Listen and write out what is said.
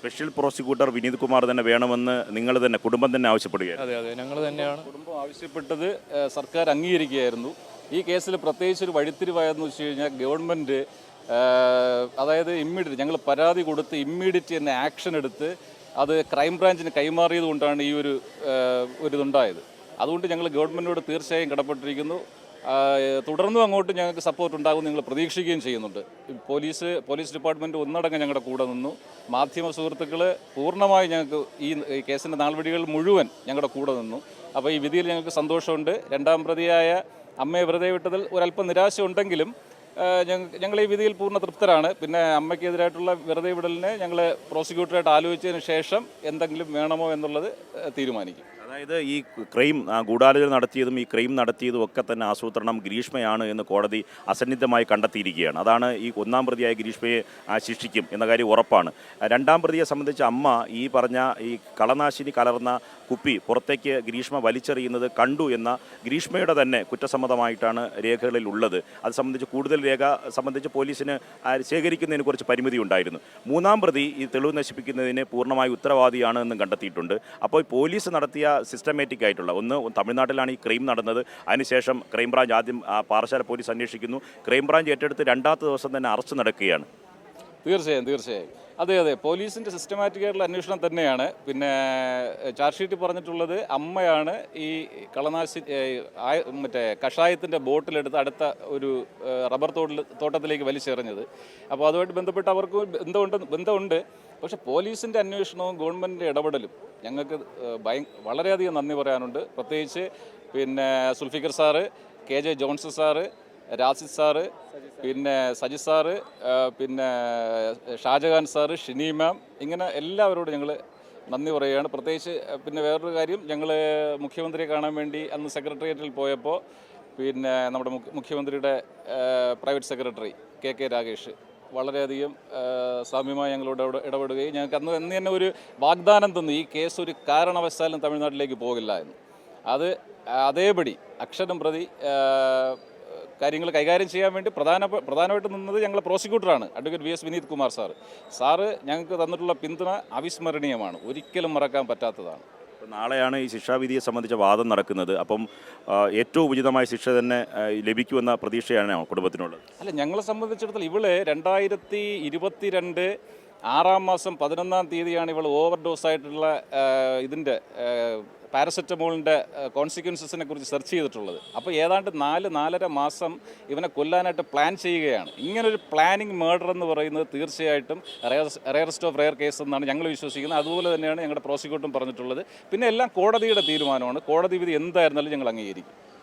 Special prosecutor Vineeth Kumar തന്നെ വേണമെന്ന് നിങ്ങൾ തന്നെ കുടുംബം തന്നെ ആവശ്യപ്പെടുകയാണ്. അതെ അതെ, ഞങ്ങൾ തന്നെയാണ് കുടുംബം ആവശ്യപ്പെട്ടത്. സർക്കാർ അംഗീകരിക്കുകയായിരുന്നു. ഈ കേസിൽ പ്രത്യേകിച്ച് ഒരു വഴിത്തിരിവായെന്ന് വെച്ച് കഴിഞ്ഞാൽ ഗവൺമെൻറ് അതായത് ഇമ്മീഡിയറ്റ് ഞങ്ങൾ പരാതി കൊടുത്ത് ഇമ്മീഡിയറ്റ് തന്നെ ആക്ഷൻ എടുത്ത് അത് ക്രൈംബ്രാഞ്ചിന് കൈമാറിയത് കൊണ്ടാണ് ഈ ഒരു ഇതുണ്ടായത്. അതുകൊണ്ട് ഞങ്ങൾ ഗവൺമെൻറ്റിനോട് തീർച്ചയായും കടപ്പെട്ടിരിക്കുന്നു. തുടർന്നും അങ്ങോട്ട് ഞങ്ങൾക്ക് സപ്പോർട്ട് ഉണ്ടാകും ഞങ്ങൾ പ്രതീക്ഷിക്കുകയും ചെയ്യുന്നുണ്ട്. പോലീസ് ഡിപ്പാർട്ട്മെൻറ്റ് ഒന്നടങ്കം ഞങ്ങളുടെ കൂടെ നിന്നു. മാധ്യമ സുഹൃത്തുക്കൾ പൂർണ്ണമായി ഞങ്ങൾക്ക് ഈ കേസിൻ്റെ നാൾവഴികൾ മുഴുവൻ ഞങ്ങളുടെ കൂടെ നിന്നു. അപ്പോൾ ഈ വിധിയിൽ ഞങ്ങൾക്ക് സന്തോഷമുണ്ട്. രണ്ടാം പ്രതിയായ അമ്മയെ വെറുതെ വിട്ടതിൽ ഒരല്പം നിരാശ ഉണ്ടെങ്കിലും ഞങ്ങൾ ഈ വിധിയിൽ പൂർണ്ണ തൃപ്തരാണ്. പിന്നെ അമ്മയ്ക്കെതിരായിട്ടുള്ള വെറുതെ വിടലിനെ ഞങ്ങൾ പ്രോസിക്യൂട്ടറായിട്ട് ആലോചിച്ചതിന് ശേഷം എന്തെങ്കിലും വേണമോ എന്നുള്ളത് തീരുമാനിക്കും. അതായത് ഈ ക്രൈം ഗൂഢാലോചന നടത്തിയതും ഈ ക്രൈം നടത്തിയതും ഒക്കെ തന്നെ ആസൂത്രണം ഗ്രീഷ്മയാണ് എന്ന് കോടതി അസന്നിഗ്ധമായി കണ്ടെത്തിയിരിക്കുകയാണ്. അതാണ് ഈ ഒന്നാം പ്രതിയായ ഗ്രീഷ്മയെ ശിക്ഷിക്കും എന്ന കാര്യം ഉറപ്പാണ്. രണ്ടാം പ്രതിയെ സംബന്ധിച്ച് അമ്മ ഈ പറഞ്ഞ ഈ കളനാശിനി കലർന്ന കുപ്പി പുറത്തേക്ക് ഗ്രീഷ്മ വലിച്ചെറിയുന്നത് കണ്ടു എന്ന ഗ്രീഷ്മയുടെ തന്നെ കുറ്റസമ്മതമായിട്ടാണ് രേഖകളിൽ ഉള്ളത്. അത് സംബന്ധിച്ച് കൂടുതൽ രേഖ സംബന്ധിച്ച് പോലീസിന് ശേഖരിക്കുന്നതിന് കുറച്ച് പരിമിതി ഉണ്ടായിരുന്നു. മൂന്നാം പ്രതി ഈ തെളിവ് നശിപ്പിക്കുന്നതിന് പൂർണ്ണമായി ഉത്തരവാദിയാണ് എന്നും കണ്ടെത്തിയിട്ടുണ്ട്. അപ്പോൾ പോലീസ് നടത്തിയ സിസ്റ്റമാറ്റിക് ആയിട്ടുള്ള തമിഴ്നാട്ടിലാണ് ഈ ക്രൈം നടന്നത്. അതിനുശേഷം ക്രൈംബ്രാഞ്ച് ആദ്യം പാറശാല പോലീസ് അന്വേഷിക്കുന്നു. ക്രൈംബ്രാഞ്ച് ഏറ്റെടുത്ത് രണ്ടാമത്തെ ദിവസം തന്നെ അറസ്റ്റ് നടക്കുകയാണ്. തീർച്ചയായും അതെ പോലീസിൻ്റെ സിസ്റ്റമാറ്റിക് ആയിട്ടുള്ള അന്വേഷണം തന്നെയാണ്. പിന്നെ ചാർജ് ഷീറ്റിൽ പറഞ്ഞിട്ടുള്ളത് അമ്മയാണ് ഈ മറ്റേ കഷായത്തിൻ്റെ ബോട്ടിലെടുത്ത് അടുത്ത ഒരു റബ്ബർ തോട്ടത്തിലേക്ക് വലിച്ചെറിഞ്ഞത്. അപ്പോൾ അതുമായിട്ട് ബന്ധപ്പെട്ട് അവർക്ക് ബന്ധമുണ്ട്. പക്ഷേ പോലീസിൻ്റെ അന്വേഷണവും ഗവൺമെൻറ്റിൻ്റെ ഇടപെടലും ഞങ്ങൾക്ക് വളരെയധികം നന്ദി പറയാനുണ്ട്. പ്രത്യേകിച്ച് പിന്നെ Zulfikar sir, KJ Johnson sir, Rashid sir, പിന്നെ സജിത് സാറ്, പിന്നെ ഷാജഹാൻ സാറ്, ഷിനി മാം, ഇങ്ങനെ എല്ലാവരോടും ഞങ്ങൾ നന്ദി പറയുകയാണ്. പ്രത്യേകിച്ച് പിന്നെ വേറൊരു കാര്യം, ഞങ്ങൾ മുഖ്യമന്ത്രിയെ കാണാൻ വേണ്ടി അന്ന് സെക്രട്ടേറിയറ്റിൽ പോയപ്പോൾ പിന്നെ നമ്മുടെ മുഖ്യമന്ത്രിയുടെ പ്രൈവറ്റ് സെക്രട്ടറി KK രാഗേഷ് വളരെയധികം സാമ്യമായി ഞങ്ങളോട് ഇടപെടുകയും ഞങ്ങൾക്ക് അന്ന് തന്നെ ഒരു വാഗ്ദാനം തന്നു, ഈ കേസ് ഒരു കാരണവശാലും തമിഴ്നാട്ടിലേക്ക് പോകില്ല എന്ന്. അത് അതേപടി അക്ഷരം പ്രതി കാര്യങ്ങൾ കൈകാര്യം ചെയ്യാൻ വേണ്ടി പ്രധാനമായിട്ട് നിന്നത് ഞങ്ങളെ പ്രോസിക്യൂട്ടറാണ്, advocate VS Vineeth Kumar sir ഞങ്ങൾക്ക് തന്നിട്ടുള്ള പിന്തുണ അവിസ്മരണീയമാണ്, ഒരിക്കലും മറക്കാൻ പറ്റാത്തതാണ്. നാളെയാണ് ഈ ശിക്ഷാവിധിയെ സംബന്ധിച്ച വാദം നടക്കുന്നത്. അപ്പം ഏറ്റവും ഉചിതമായ ശിക്ഷ തന്നെ ലഭിക്കുമെന്ന പ്രതീക്ഷയാണ് കുടുംബത്തിനുള്ളത്. അല്ല, ഞങ്ങളെ സംബന്ധിച്ചിടത്തോളം ഇവള് 2022 6 മാസം 11 തീയതിയാണ് ഇവൾ ഓവർ ഡോസായിട്ടുള്ള ഇതിൻ്റെ പാരസെറ്റമോളിൻ്റെ കോൺസിക്വൻസസിനെ കുറിച്ച് സെർച്ച് ചെയ്തിട്ടുള്ളത്. അപ്പോൾ ഏതാണ്ട് 4-4.5 മാസം ഇവനെ കൊല്ലാനായിട്ട് പ്ലാൻ ചെയ്യുകയാണ്. ഇങ്ങനൊരു പ്ലാനിങ് മേർഡർ എന്ന് പറയുന്നത് തീർച്ചയായിട്ടും റെയറസ്റ്റ് ഓഫ് റെയർ കേസ് എന്നാണ് ഞങ്ങൾ വിശ്വസിക്കുന്നത്. അതുപോലെ തന്നെയാണ് ഞങ്ങളുടെ പ്രോസിക്യൂട്ടറും പറഞ്ഞിട്ടുള്ളത്. പിന്നെ എല്ലാം കോടതിയുടെ തീരുമാനമാണ്. കോടതി വിധി എന്തായിരുന്നാലും ഞങ്ങൾ അംഗീകരിക്കും.